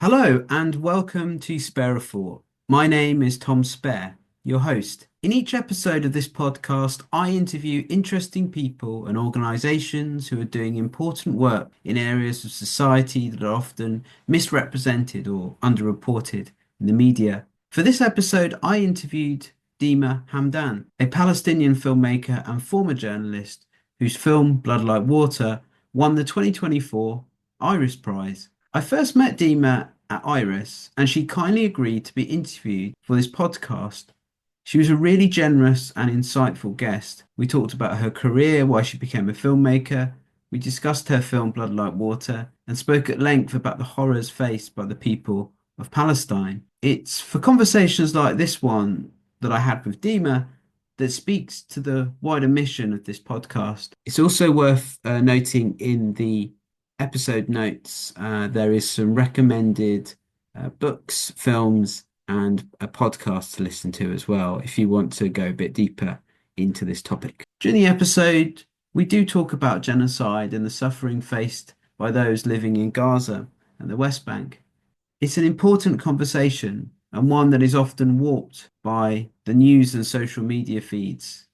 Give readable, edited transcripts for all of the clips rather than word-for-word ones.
Hello and welcome to Spare a Thought. My name is Tom Spare, your host. In each episode of this podcast, I interview interesting people and organisations who are doing important work in areas of society that are often misrepresented or underreported in the media. For this episode, I interviewed Dima Hamdan, a Palestinian filmmaker and former journalist whose film Blood Like Water won the 2024 Iris Prize. I first met Dima at Iris, and she kindly agreed to be interviewed for this podcast. She was a really generous and insightful guest. We talked about her career, why she became a filmmaker. We discussed her film Blood Like Water and spoke at length about the horrors faced by the people of Palestine. It's for conversations like this one that I had with Dima that speaks to the wider mission of this podcast. It's also worth noting in the episode notes, there is some recommended books, films, and a podcast to listen to as well if you want to go a bit deeper into this topic. During the episode, we do talk about genocide and the suffering faced by those living in Gaza and the West Bank. It's an important conversation and one that is often warped by the news and social media feeds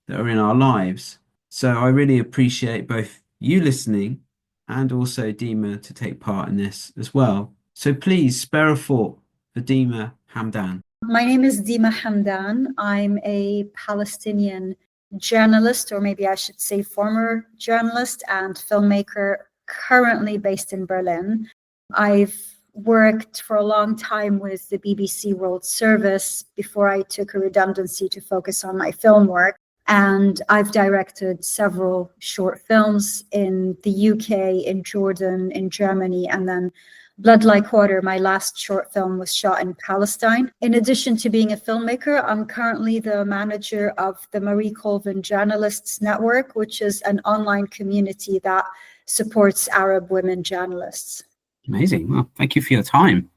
that are in our lives. So I really appreciate both you listening and also Dima to take part in this as well. So please spare a thought for Dima Hamdan. My name is Dima Hamdan. I'm a Palestinian journalist, or maybe I should say former journalist and filmmaker, currently based in Berlin. I've worked for a long time with the BBC World Service before I took a redundancy to focus on my film work. And I've directed several short films in the UK, in Jordan, in Germany, and then Blood Like Water, my last short film, was shot in Palestine. In addition to being a filmmaker, I'm currently the manager of the Marie Colvin Journalists Network, which is an online community that supports Arab women journalists. Amazing. Well, thank you for your time.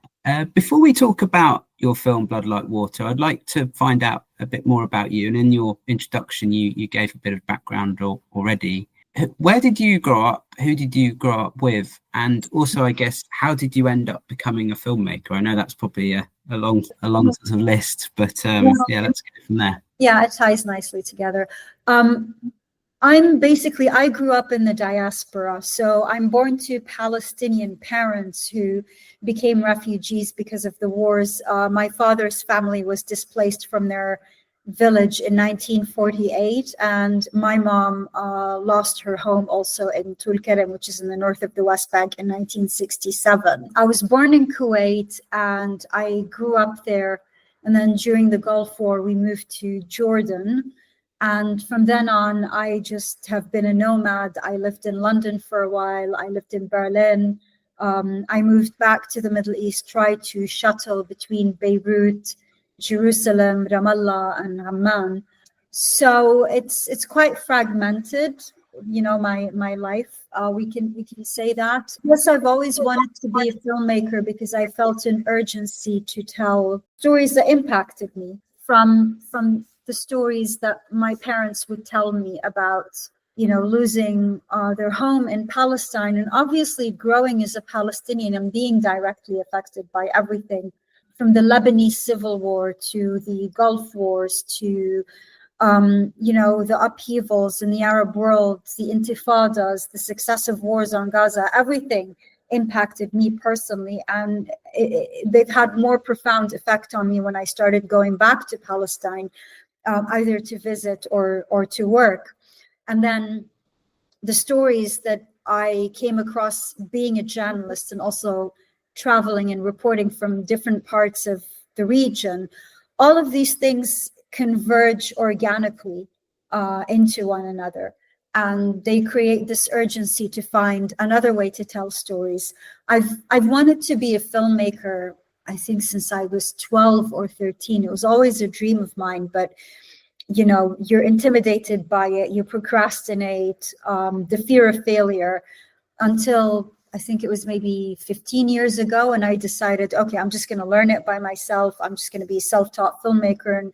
Before we talk about your film Blood Like Water, I'd like to find out a bit more about you. And in your introduction, you gave a bit of background already. Where did you grow up? Who did you grow up with? And also, I guess, how did you end up becoming a filmmaker? I know that's probably a long sort of list, but let's get it from there. Yeah, it ties nicely together. I grew up in the diaspora. So I'm born to Palestinian parents who became refugees because of the wars. My father's family was displaced from their village in 1948, and my mom lost her home also in Tulkarem, which is in the north of the West Bank, in 1967. I was born in Kuwait and I grew up there. And then during the Gulf War, we moved to Jordan. And from then on, I just have been a nomad. I lived in London for a while. I lived in Berlin. I moved back to the Middle East, tried to shuttle between Beirut, Jerusalem, Ramallah, and Amman. So it's quite fragmented, my life. We can say that. Yes, I've always wanted to be a filmmaker because I felt an urgency to tell stories that impacted me from the stories that my parents would tell me about, losing their home in Palestine, and obviously growing as a Palestinian and being directly affected by everything from the Lebanese civil war to the Gulf wars to, the upheavals in the Arab world, the intifadas, the successive wars on Gaza. Everything impacted me personally, and they've had more profound effect on me when I started going back to Palestine, either to visit or to work. And then the stories that I came across being a journalist and also traveling and reporting from different parts of the region, all of these things converge organically into one another. And they create this urgency to find another way to tell stories. I've wanted to be a filmmaker, I think, since I was 12 or 13. It was always a dream of mine, but you're intimidated by it, you procrastinate, the fear of failure, until I think it was maybe 15 years ago, and I decided, okay, I'm just going to learn it by myself. I'm just going to be a self-taught filmmaker, and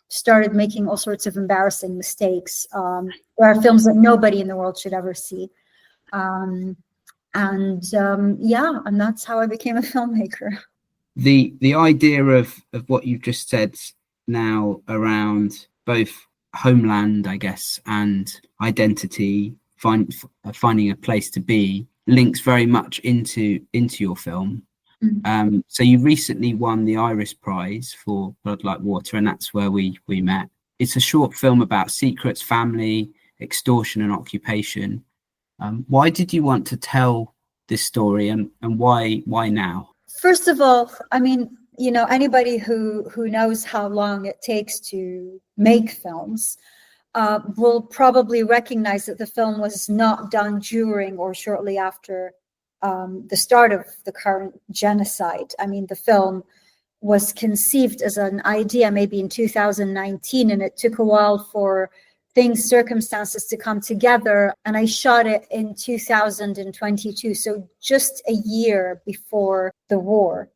started making all sorts of embarrassing mistakes. There are films that nobody in the world should ever see. And and that's how I became a filmmaker. The idea of what you've just said now around both homeland, I guess, and identity, finding a place to be, links very much into your film. So you recently won the Iris Prize for Blood Like Water, and that's where we met. It's a short film about secrets, family, extortion, and occupation. Why did you want to tell this story, and why now? First of all, I mean, anybody who knows how long it takes to make films will probably recognize that the film was not done during or shortly after the start of the current genocide. I mean, the film was conceived as an idea maybe in 2019, and it took a while for circumstances to come together. And I shot it in 2022, so just a year before the war.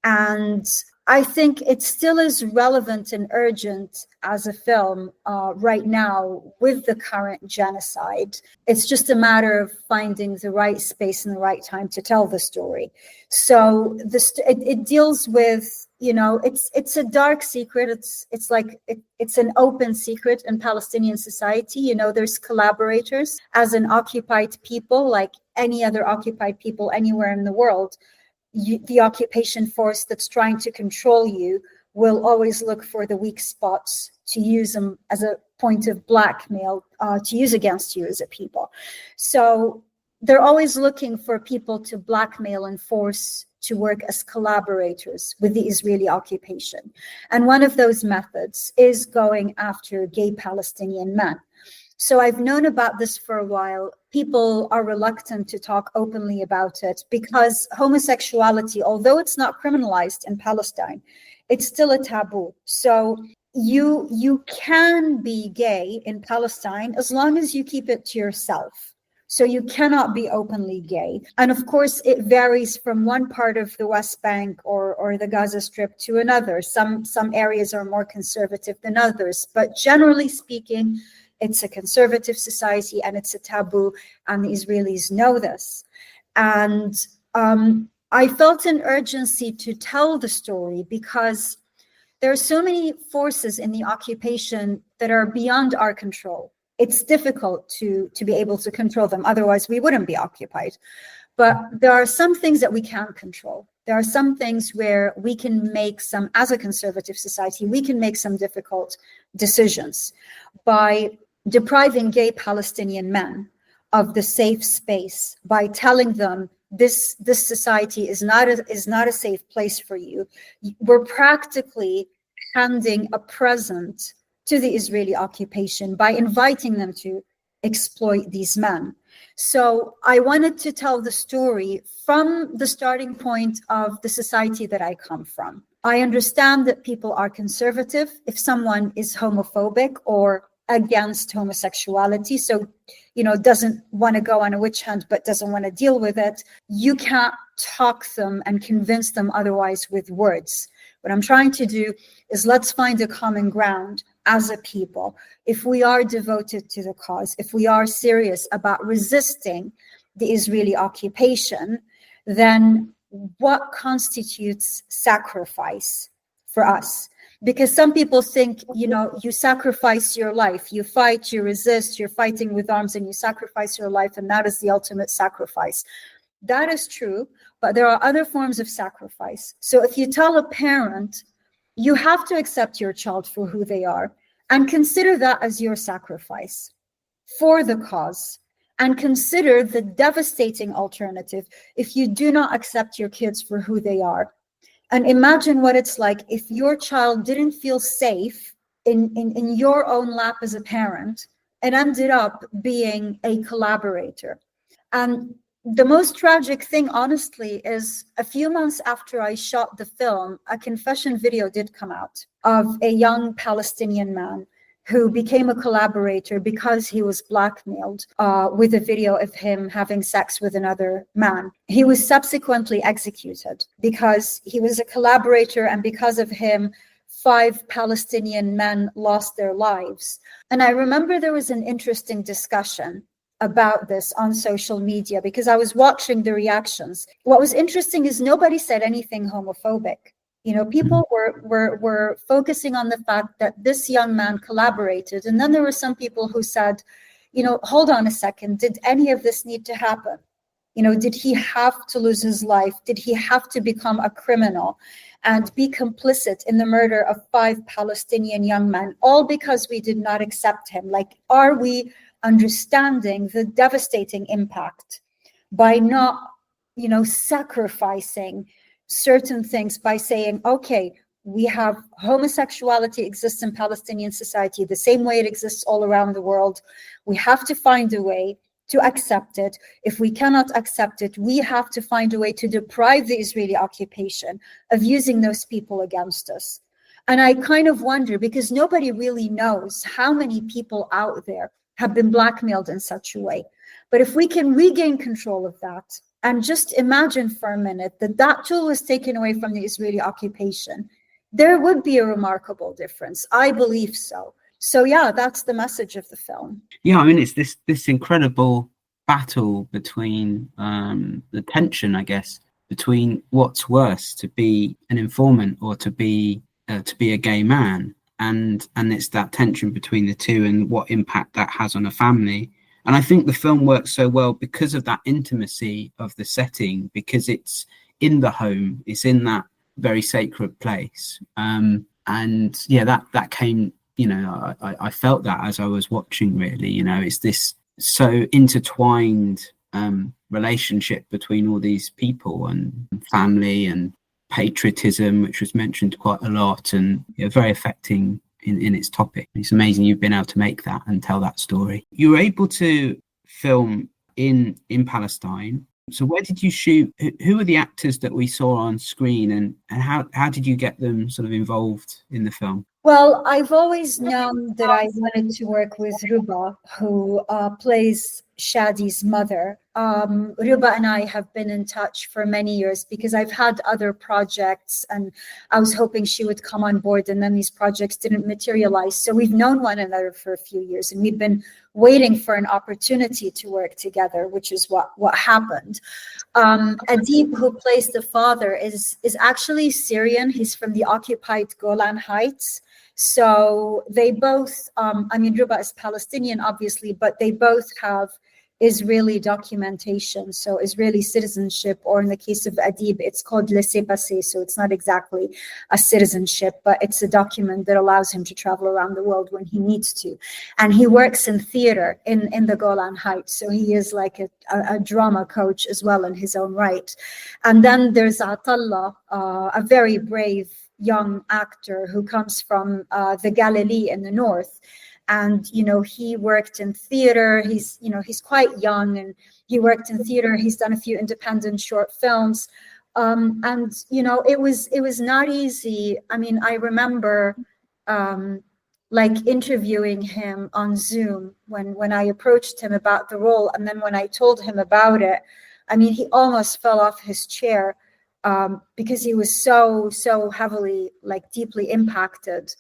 And I think it still is relevant and urgent as a film right now with the current genocide. It's just a matter of finding the right space and the right time to tell the story. So it deals with, it's a dark secret. It's an open secret in Palestinian society. There's collaborators as an occupied people, like any other occupied people anywhere in the world. The occupation force that's trying to control you will always look for the weak spots to use them as a point of blackmail, to use against you as a people. So they're always looking for people to blackmail and force to work as collaborators with the Israeli occupation. And one of those methods is going after gay Palestinian men. So I've known about this for a while. People are reluctant to talk openly about it because homosexuality, although it's not criminalized in Palestine, it's still a taboo. So you can be gay in Palestine as long as you keep it to yourself. So you cannot be openly gay. And of course, it varies from one part of the West Bank or the Gaza Strip to another. Some areas are more conservative than others, but generally speaking, it's a conservative society and it's a taboo, and the Israelis know this. And I felt an urgency to tell the story because there are so many forces in the occupation that are beyond our control. It's difficult to be able to control them, otherwise we wouldn't be occupied. But there are some things that we can control. There are some things where we can make some, as a conservative society, we can make some difficult decisions by depriving gay Palestinian men of the safe space, by telling them this society is not a safe place for you. We're practically handing a present to the Israeli occupation by inviting them to exploit these men. So I wanted to tell the story from the starting point of the society that I come from. I understand that people are conservative if someone is homophobic or against homosexuality, so doesn't want to go on a witch hunt but doesn't want to deal with it. You can't talk them and convince them otherwise with words. What I'm trying to do is let's find a common ground as a people. If we are devoted to the cause, if we are serious about resisting the Israeli occupation, then what constitutes sacrifice for us? Because some people think, you sacrifice your life, you fight, you resist, you're fighting with arms and you sacrifice your life, and that is the ultimate sacrifice. That is true, but there are other forms of sacrifice. So if you tell a parent, you have to accept your child for who they are and consider that as your sacrifice for the cause, and consider the devastating alternative if you do not accept your kids for who they are. And imagine what it's like if your child didn't feel safe in your own lap as a parent and ended up being a collaborator. And the most tragic thing, honestly, is a few months after I shot the film, a confession video did come out of a young Palestinian man who became a collaborator because he was blackmailed with a video of him having sex with another man. He was subsequently executed because he was a collaborator, and because of him, 5 Palestinian men lost their lives. And I remember there was an interesting discussion about this on social media because I was watching the reactions. What was interesting is nobody said anything homophobic. You know, people were focusing on the fact that this young man collaborated. And then there were some people who said, you know, hold on a second, did any of this need to happen? You know, did he have to lose his life? Did he have to become a criminal and be complicit in the murder of 5 Palestinian young men, all because we did not accept him? Like, are we understanding the devastating impact by not, you know, sacrificing certain things by saying, okay, we have homosexuality exists in Palestinian society the same way it exists all around the world. We have to find a way to accept it. If we cannot accept it, we have to find a way to deprive the Israeli occupation of using those people against us. And I kind of wonder, because nobody really knows how many people out there have been blackmailed in such a way. But if we can regain control of that, and just imagine for a minute that that tool was taken away from the Israeli occupation, there would be a remarkable difference. I believe so. So yeah, that's the message of the film. Yeah, I mean, it's this incredible battle between the tension, I guess, between what's worse, to be an informant or to be a gay man, and it's that tension between the two and what impact that has on a family. And I think the film works so well because of that intimacy of the setting, because it's in the home, it's in that very sacred place. And yeah, that came, you know, I felt that as I was watching, really. You know, it's this so intertwined relationship between all these people and family and patriotism, which was mentioned quite a lot, and, you know, very affecting in its topic. It's amazing you've been able to make that and tell that story. You were able to film in Palestine. So where did you shoot? Who were the actors that we saw on screen, and how did you get them sort of involved in the film? Well, I've always known that I wanted to work with Ruba, who plays Shadi's mother. Ruba and I have been in touch for many years because I've had other projects and I was hoping she would come on board, and then these projects didn't materialize. So we've known one another for a few years, and we've been waiting for an opportunity to work together, which is what happened. Adib, who plays the father, is actually Syrian. He's from the occupied Golan Heights. So they both, I mean, Ruba is Palestinian, obviously, but they both have Israeli documentation, so Israeli citizenship, or in the case of Adib, it's called laissez-passer, so it's not exactly a citizenship, but it's a document that allows him to travel around the world when he needs to. And he works in theater in the Golan Heights, so he is like a drama coach as well in his own right. And then there's Atallah, a very brave young actor who comes from the Galilee in the north. And, you know, he worked in theater. He's quite young, and he worked in theater. He's done a few independent short films. And, you know, it was not easy. I mean, I remember like interviewing him on Zoom when I approached him about the role. And then when I told him about it, I mean, he almost fell off his chair because he was so heavily, like, deeply impacted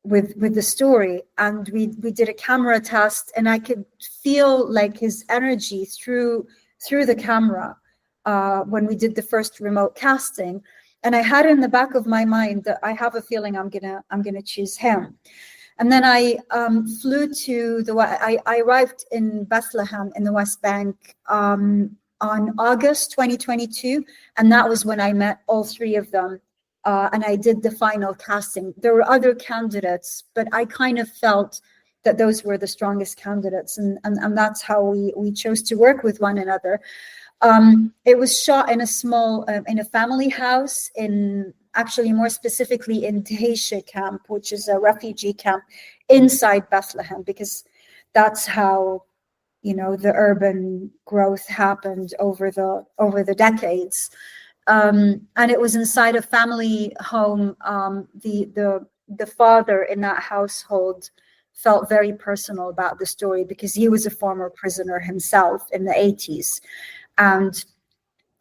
with the story. And we did a camera test, and I could feel like his energy through the camera when we did the first remote casting. And I had in the back of my mind that I have a feeling I'm gonna choose him. And then I flew to I arrived in Bethlehem in the West Bank on August 2022, and that was when I met all three of them. And I did the final casting. There were other candidates, but I kind of felt that those were the strongest candidates, and that's how we chose to work with one another. It was shot in a small, in a family house, actually more specifically in Deheisha camp, which is a refugee camp inside Bethlehem, because that's how, you know, the urban growth happened over the decades. And it was inside a family home. The father in that household felt very personal about the story because he was a former prisoner himself in the 80s. And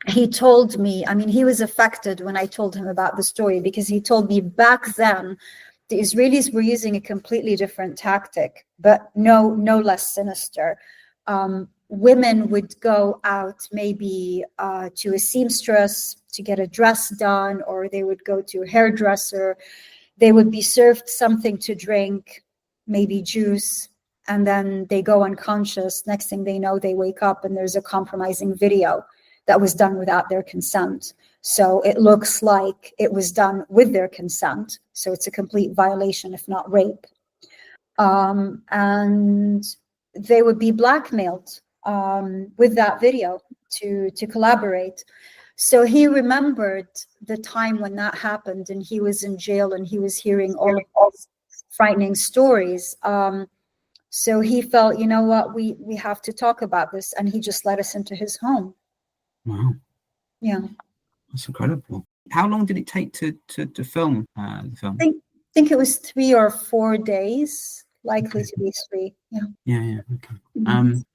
he told me, I mean, he was affected when I told him about the story, because he told me back then, The Israelis were using a completely different tactic, but no less sinister. Women would go out maybe to a seamstress to get a dress done, or they would go to a hairdresser. They would be served something to drink, maybe juice, and then they go unconscious. Next thing they know, they wake up and there's a compromising video that was done without their consent. So it looks like it was done with their consent. So it's a complete violation, if not rape. And they would be blackmailed with that video to collaborate. So he remembered the time when that happened, and he was in jail and he was hearing all of these frightening stories. So he felt, you know what, we have to talk about this, and he just let us into his home. Wow. Yeah. That's incredible. How long did it take to film the film? I think it was 3 or 4 days, likely to be 3. Yeah. Yeah. Okay.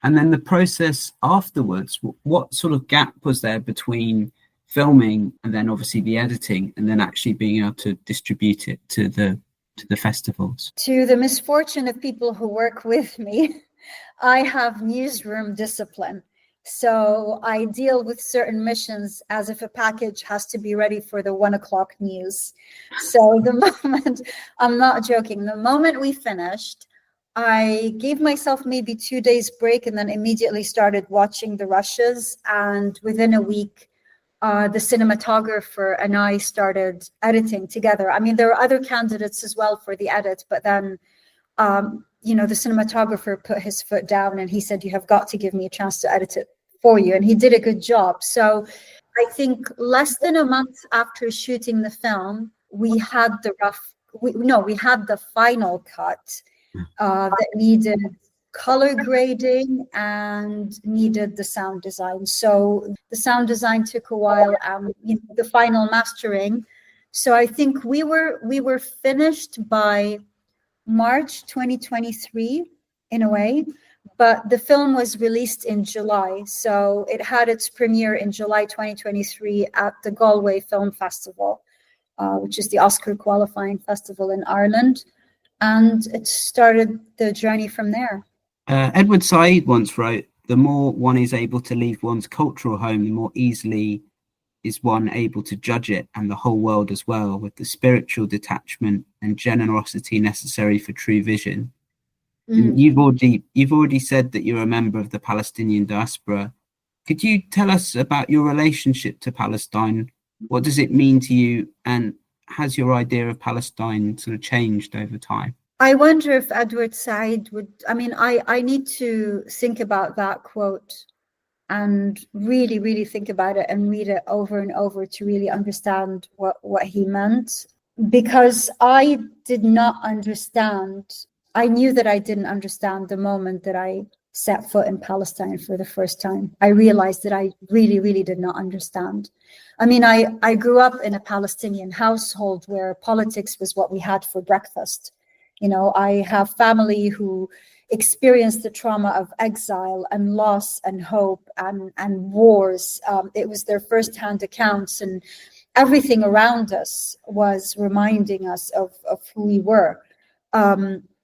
And then the process afterwards, what sort of gap was there between filming and then obviously the editing and then actually being able to distribute it to the festivals? To the misfortune of people who work with me, I have newsroom discipline. So I deal with certain missions as if a package has to be ready for the 1 o'clock news. So the moment, I'm not joking, the moment we finished, I gave myself maybe 2 days break and then immediately started watching the rushes. And within a week, the cinematographer and I started editing together. I mean, there are other candidates as well for the edit, but then the cinematographer put his foot down and he said, you have got to give me a chance to edit it for you. And he did a good job. So I think less than a month after shooting the film, we had the final cut that needed color grading and needed the sound design. So the sound design took a while, the final mastering. So I think we were finished by March 2023 in a way, but the film was released in July. So it had its premiere in July 2023 at the Galway Film Festival, which is the Oscar qualifying festival in Ireland. And it started the journey from there. Edward Said once wrote, the more one is able to leave one's cultural home, the more easily is one able to judge it and the whole world as well, with the spiritual detachment and generosity necessary for true vision. And you've already said that you're a member of the Palestinian diaspora. Could you tell us about your relationship to Palestine? What does it mean to you? And has your idea of Palestine sort of changed over time? I wonder if Edward Said would, I need to think about that quote and really, really think about it and read it over and over to really understand what he meant. Because I did not understand, I knew that I didn't understand the moment that I set foot in Palestine for the first time. I realized that I really, really did not understand. I grew up in a Palestinian household where politics was what we had for breakfast. I have family who experienced the trauma of exile and loss and hope and wars. It was their firsthand accounts, and everything around us was reminding us of who we were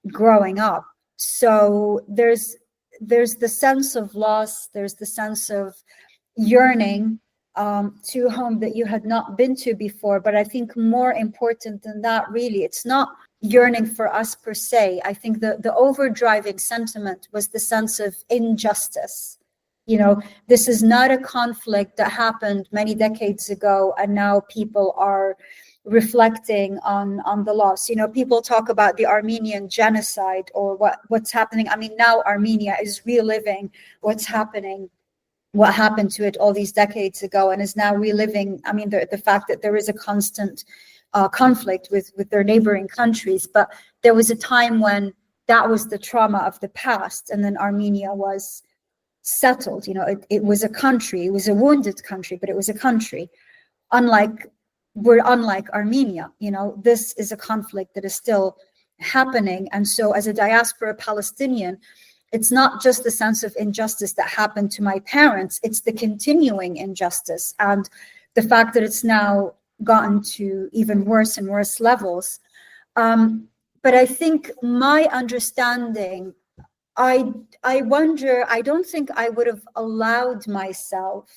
growing up. So there's the sense of loss, there's the sense of yearning to a home that you had not been to before. But I think more important than that, really, it's not yearning for us per se. I think the overdriving sentiment was the sense of injustice. This is not a conflict that happened many decades ago and now people are reflecting on the loss. People talk about the Armenian genocide or what's happening. Now Armenia is reliving what happened to it all these decades ago and is now reliving, the fact that there is a constant conflict with their neighboring countries. But there was a time when that was the trauma of the past, and then Armenia was settled. It was a country, it was a wounded country, but it was a country. Unlike Armenia, this is a conflict that is still happening. And so as a diaspora Palestinian, it's not just the sense of injustice that happened to my parents, it's the continuing injustice and the fact that it's now gotten to even worse and worse levels. But I think my understanding, I wonder, I don't think I would have allowed myself,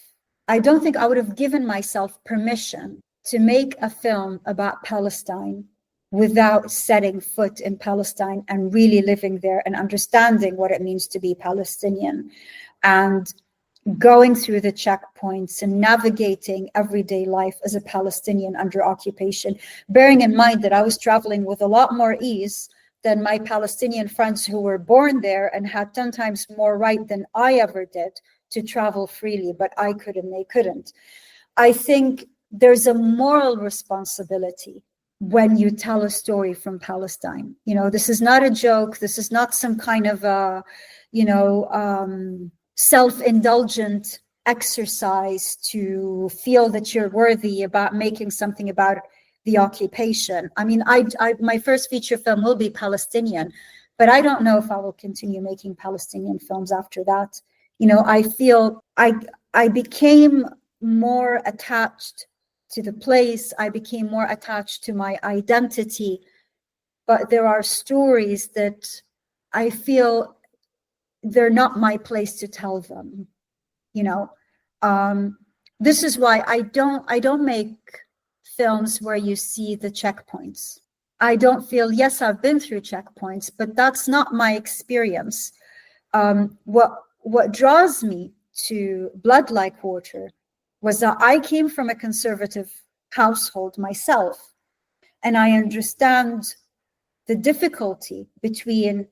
I don't think I would have given myself permission to make a film about Palestine without setting foot in Palestine and really living there and understanding what it means to be Palestinian and going through the checkpoints and navigating everyday life as a Palestinian under occupation, bearing in mind that I was traveling with a lot more ease than my Palestinian friends who were born there and had 10 times more right than I ever did to travel freely, but I could and they couldn't. I think there's a moral responsibility when you tell a story from Palestine. You know, this is not a joke. This is not some kind of a, self-indulgent exercise to feel that you're worthy about making something about the occupation. I mean, my first feature film will be Palestinian, but I don't know if I will continue making Palestinian films after that. You know, I feel I became more attached to the place. I became more attached to my identity, but there are stories that I feel they're not my place to tell them. You know, this is why I don't make films where you see the checkpoints. I don't feel, yes, I've been through checkpoints, but that's not my experience. What draws me to Blood Like Water was that I came from a conservative household myself, and I understand the difficulty between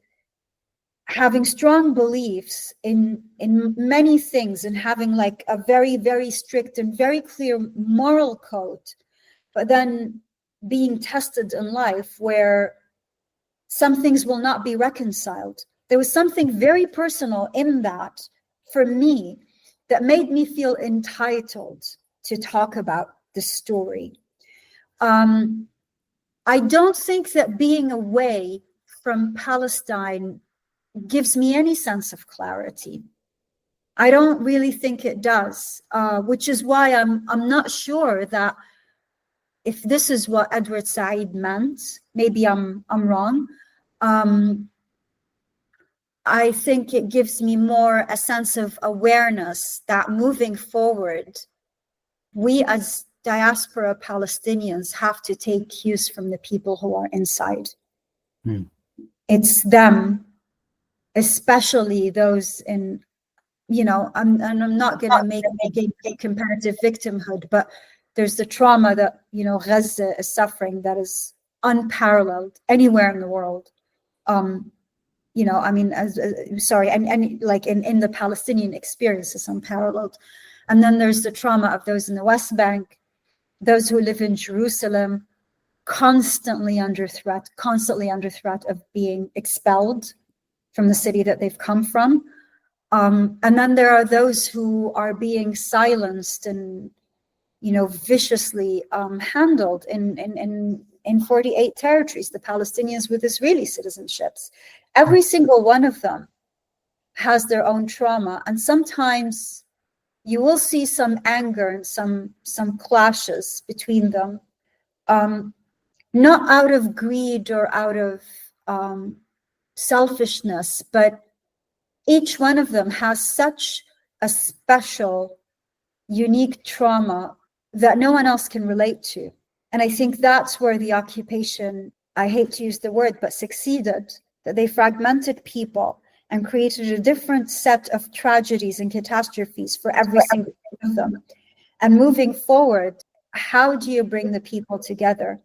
having strong beliefs in many things and having like a very, very strict and very clear moral code, but then being tested in life where some things will not be reconciled. There was something very personal in that for me that made me feel entitled to talk about the story. I don't think that being away from Palestine gives me any sense of clarity. I don't really think it does, which is why I'm not sure that if this is what Edward Said meant, maybe I'm wrong. I think it gives me more a sense of awareness that moving forward, we as diaspora Palestinians have to take cues from the people who are inside. It's them, especially those in, you know, I'm not going to make comparative victimhood, but there's the trauma that, you know, Gaza is suffering that is unparalleled anywhere in the world. You know, I mean, and like in the Palestinian experience is unparalleled. And then there's the trauma of those in the West Bank, those who live in Jerusalem, constantly under threat of being expelled from the city that they've come from. And then there are those who are being silenced and, you know, viciously handled in 48 territories, the Palestinians with Israeli citizenships. Every single one of them has their own trauma. And sometimes you will see some anger and some clashes between them, not out of greed or out of selfishness, but each one of them has such a special, unique trauma that no one else can relate to. And I think that's where the occupation, I hate to use the word, but succeeded, that they fragmented people and created a different set of tragedies and catastrophes for every single one of them. And moving forward, how do you bring the people together?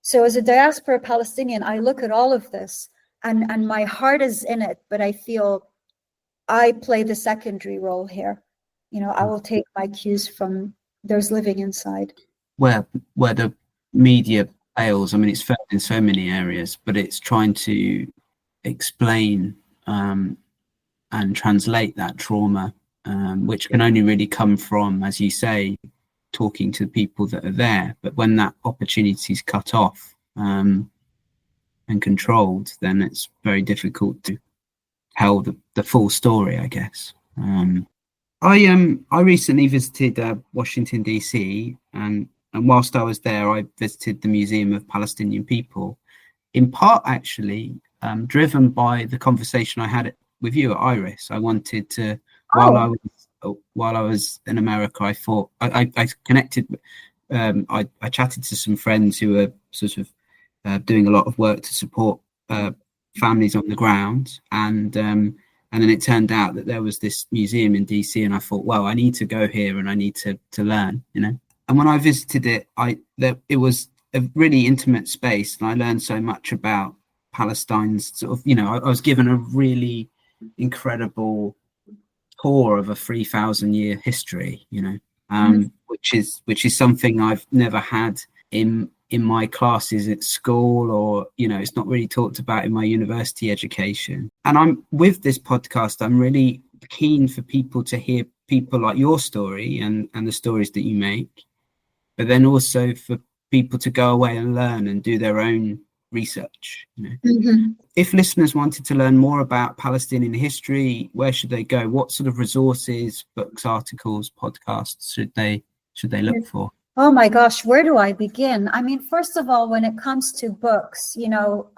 So as a diaspora Palestinian, I look at all of this and my heart is in it, but I feel I play the secondary role here. You know, I will take my cues from those living inside. Where the media fails, I mean, it's failed in so many areas, but it's trying to explain and translate that trauma, which can only really come from, as you say, talking to the people that are there. But when that opportunity is cut off and controlled, then it's very difficult to tell the full story, I guess. I recently visited Washington DC, and whilst I was there, I visited the Museum of Palestinian People, in part actually driven by the conversation I had with you at Iris. I wanted to, Oh, while I was in America, I thought I connected. I chatted to some friends who were sort of doing a lot of work to support families on the ground, and then it turned out that there was this museum in DC, and I thought, well, I need to go here and I need to learn, you know. And when I visited it, it was a really intimate space, and I learned so much about Palestine's sort of, you know, I was given a really incredible tour of a 3,000-year history, you know, which is something I've never had in my classes at school, or, you know, it's not really talked about in my university education. And I'm with this podcast, I'm really keen for people to hear people like your story and the stories that you make, but then also for people to go away and learn and do their own research, you know. mhm. If listeners wanted to learn more about Palestinian history, where should they go? What sort of resources, books, articles, podcasts should they look for? Oh my gosh, where do I begin? I mean, first of all, when it comes to books, you know,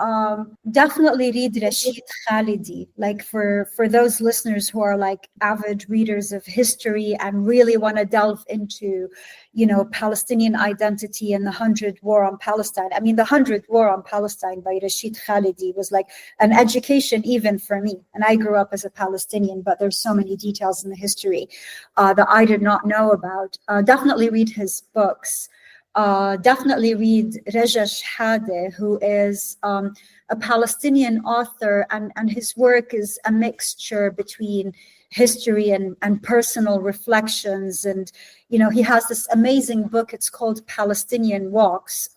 definitely read Rashid Khalidi. Like for those listeners who are like avid readers of history and really want to delve into, you know, Palestinian identity and the 100th War on Palestine. I mean, the 100th War on Palestine by Rashid Khalidi was like an education even for me. And I grew up as a Palestinian, but there's so many details in the history that I did not know about. Definitely read his books. Definitely read Reja Shehadeh, who is a Palestinian author, and his work is a mixture between history and personal reflections. And, you know, he has this amazing book. It's called Palestinian Walks.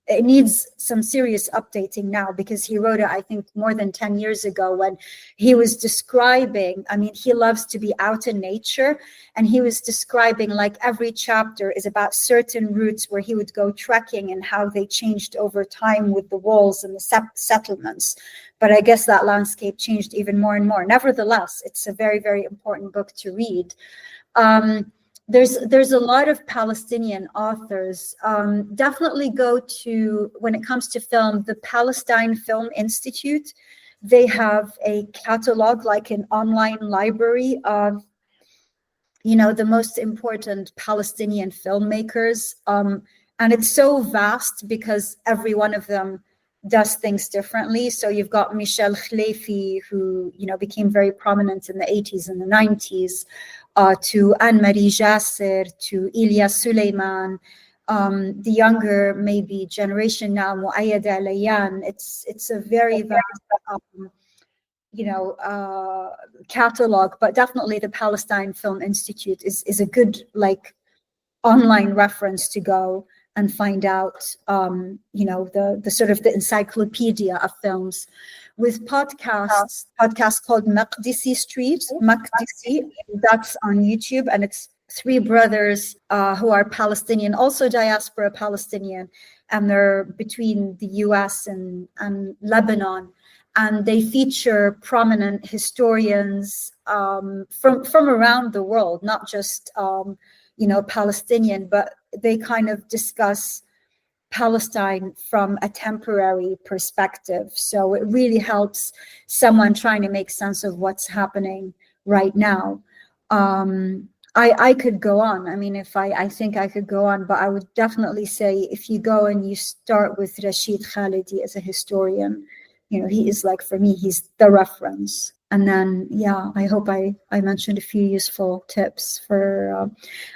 It needs some serious updating now because he wrote it, I think, more than 10 years ago when he was describing, I mean, he loves to be out in nature, and he was describing like every chapter is about certain routes where he would go trekking and how they changed over time with the walls and the settlements. But I guess that landscape changed even more and more. Nevertheless, it's a very, very important book to read. There's a lot of Palestinian authors. Definitely go to, when it comes to film, the Palestine Film Institute. They have a catalog, like an online library of, you know, the most important Palestinian filmmakers. And it's so vast because every one of them does things differently. So you've got Michel Khleifi, who, you know, became very prominent in the 80s and the 90s. To Anne-Marie Jasser, to Ilyas Suleiman, the younger maybe generation now, Muayyad Alayan. It's a very vast, you know, catalog, but definitely the Palestine Film Institute is a good like online reference to go and find out, you know, the sort of the encyclopedia of films. With podcasts called Maqdisi Street, Maqdisi, that's on YouTube, and it's three brothers who are Palestinian, also diaspora Palestinian, and they're between the US and Lebanon. And they feature prominent historians from around the world, not just you know, Palestinian, but they kind of discuss Palestine from a temporary perspective. So it really helps someone trying to make sense of what's happening right now. I could go on. I mean, I think I could go on, but I would definitely say if you go and you start with Rashid Khalidi as a historian, you know, he is like, for me, he's the reference. And then, yeah, I hope I mentioned a few useful tips for,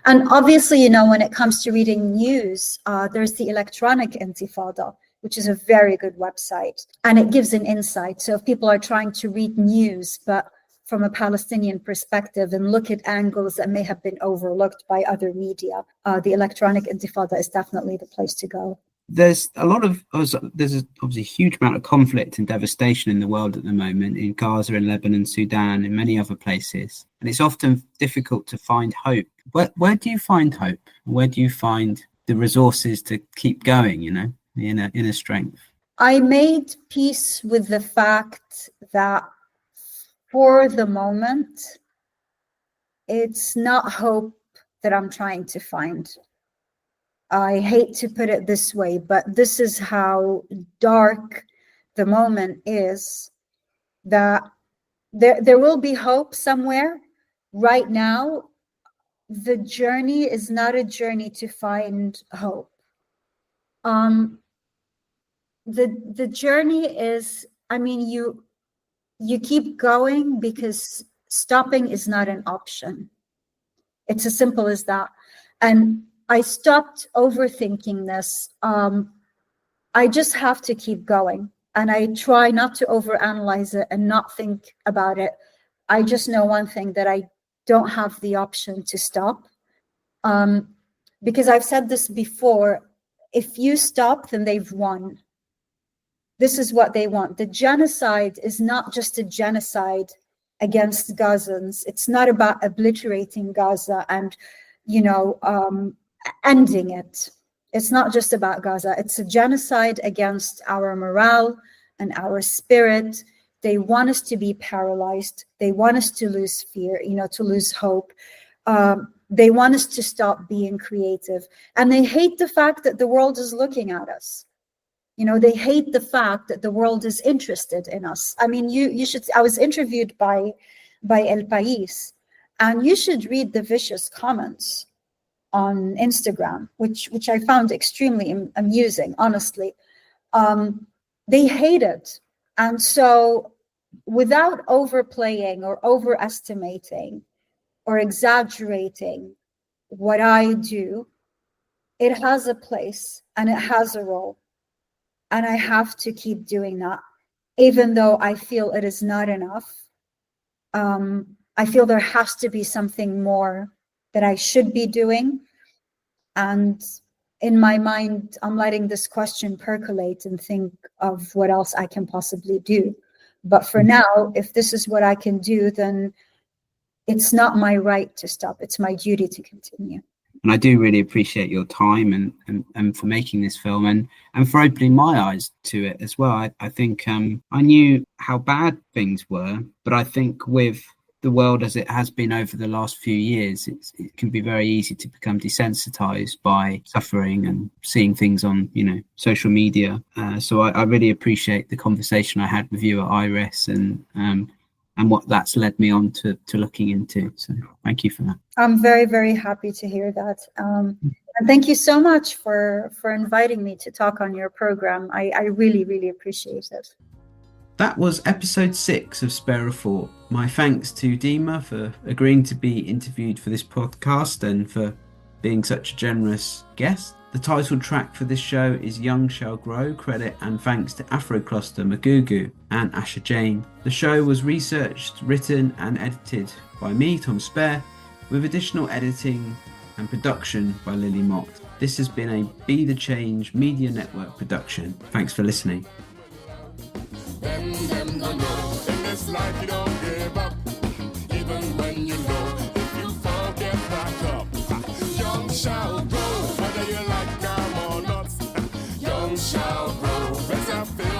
and obviously, you know, when it comes to reading news, there's the Electronic Intifada, which is a very good website, and it gives an insight. So if people are trying to read news, but from a Palestinian perspective and look at angles that may have been overlooked by other media, the Electronic Intifada is definitely the place to go. There's obviously a huge amount of conflict and devastation in the world at the moment, in Gaza, in Lebanon, Sudan, and many other places. And it's often difficult to find hope. Where do you find hope? Where do you find the resources to keep going, you know, inner strength? I made peace with the fact that for the moment, it's not hope that I'm trying to find. I hate to put it this way, but this is how dark the moment is, that there will be hope somewhere. Right now, the journey is not a journey to find hope. The journey is, I mean, you keep going because stopping is not an option. It's as simple as that. And I stopped overthinking this. I just have to keep going. And I try not to overanalyze it and not think about it. I just know one thing, that I don't have the option to stop. Because I've said this before, if you stop, then they've won. This is what they want. The genocide is not just a genocide against Gazans. It's not about obliterating Gaza and, ending it. It's not just about Gaza. It's a genocide against our morale and our spirit. They want us to be paralyzed. They want us to lose fear, to lose hope. They want us to stop being creative. And they hate the fact that the world is looking at us. They hate the fact that the world is interested in us. I mean, you should. I was interviewed by El País, and you should read the vicious comments on Instagram, which I found extremely amusing, honestly. They hate it. And so without overplaying or overestimating or exaggerating what I do, it has a place and it has a role. And I have to keep doing that, even though I feel it is not enough. I feel there has to be something more that I should be doing. And in my mind, I'm letting this question percolate and think of what else I can possibly do. But for now, if this is what I can do, then it's not my right to stop. It's my duty to continue. And I do really appreciate your time and for making this film and for opening my eyes to it as well. I think I knew how bad things were, but I think with the world as it has been over the last few years, it can be very easy to become desensitized by suffering and seeing things on, social media. So I really appreciate the conversation I had with you at Iris and what that's led me on to looking into. So thank you for that. I'm very, very happy to hear that. And thank you so much for inviting me to talk on your program. I really, really appreciate it. That was episode 6 of Spare a Thought. My thanks to Dima for agreeing to be interviewed for this podcast and for being such a generous guest. The title track for this show is Young Shall Grow, credit and thanks to Afrocluster, Magugu and Asha Jane. The show was researched, written and edited by me, Tom Spare, with additional editing and production by Lily Mott. This has been a Be The Change Media Network production. Thanks for listening. Them don't know in this life you don't give up. Even when you know, if you fall, get back up. Young shall grow, whether you like them or not. Young shall grow, better feel.